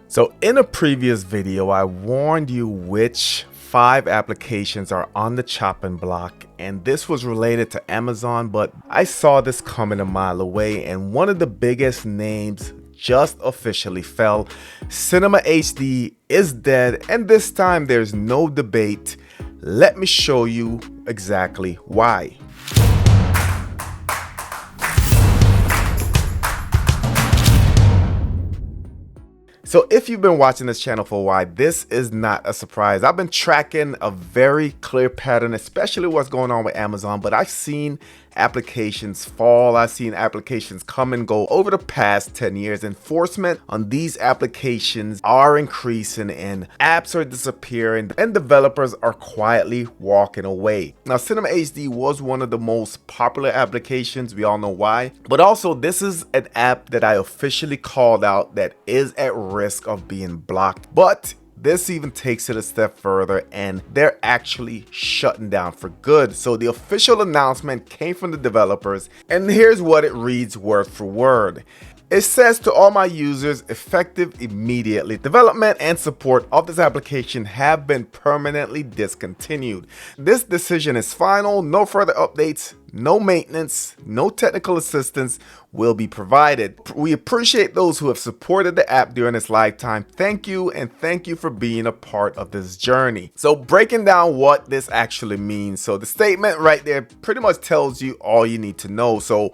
So in a previous video, I warned you which 5 applications are on the chopping block, and this was related to Amazon, but I saw this coming a mile away, and one of the biggest names just officially fell. Cinema HD is dead, and this time there's no debate. Let me show you exactly why. So if you've been watching this channel for a while, this is not a surprise. I've been tracking a very clear pattern, especially what's going on with Amazon, but I've seen applications fall. I've seen applications come and go over the past 10 years. Enforcement on these applications are increasing and apps are disappearing and developers are quietly walking away. Now, Cinema HD was one of the most popular applications. We all know why, but also this is an app that I officially called out that is at risk of being blocked. But this even takes it a step further, and they're actually shutting down for good. So the official announcement came from the developers, and here's what it reads word for word. It says, to all my users, effective immediately, development and support of this application have been permanently discontinued. This decision is final. No further updates, no maintenance, no technical assistance will be provided. We appreciate those who have supported the app during its lifetime. Thank you, and thank you for being a part of this journey. So breaking down what this actually means. So the statement right there pretty much tells you all you need to know. So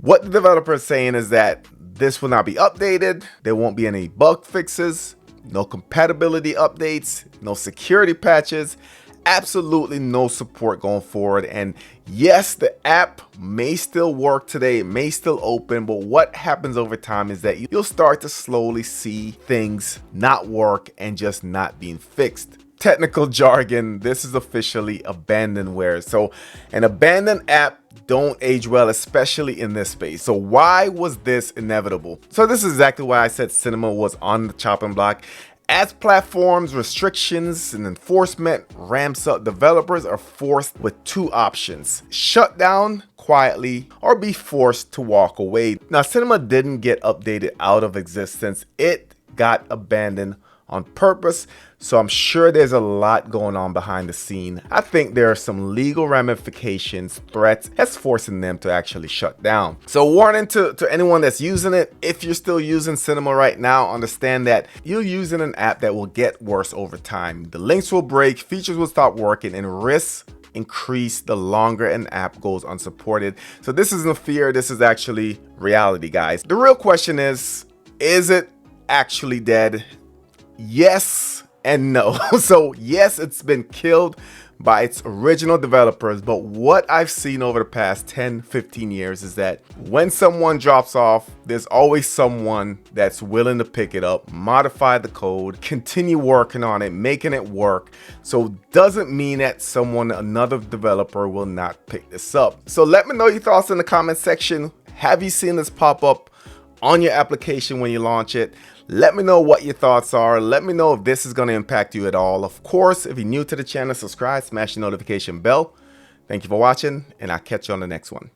what the developer is saying is that this will not be updated. There won't be any bug fixes, no compatibility updates, no security patches, absolutely no support going forward. And yes, the app may still work today, it may still open, but what happens over time is that you'll start to slowly see things not work and just not being fixed. Technical jargon, this is officially abandonware. So an abandoned app don't age well, especially in this space. So why was this inevitable? So this is exactly why I said cinema was on the chopping block. As platforms, restrictions, and enforcement ramps up, developers are forced with 2 options: shut down quietly or be forced to walk away. Now, cinema didn't get updated out of existence. It got abandoned on purpose. So I'm sure there's a lot going on behind the scene. I think there are some legal ramifications, threats that's forcing them to actually shut down. So warning to anyone that's using it, if you're still using cinema right now, understand that you're using an app that will get worse over time. The links will break, features will stop working, and risks increase the longer an app goes unsupported. So this isn't a fear, this is actually reality, guys. The real question is it actually dead? Yes and no. So yes, it's been killed by its original developers, but what I've seen over the past 10-15 years is that when someone drops off, there's always someone that's willing to pick it up, modify the code, continue working on it, making it work. So doesn't mean that another developer will not pick this up. So let me know your thoughts in the comment section. Have you seen this pop up on your application when you launch it? Let me know what your thoughts are. Let me know if this is going to impact you at all. Of course, if you're new to the channel, subscribe, smash the notification bell. Thank you for watching, and I'll catch you on the next one.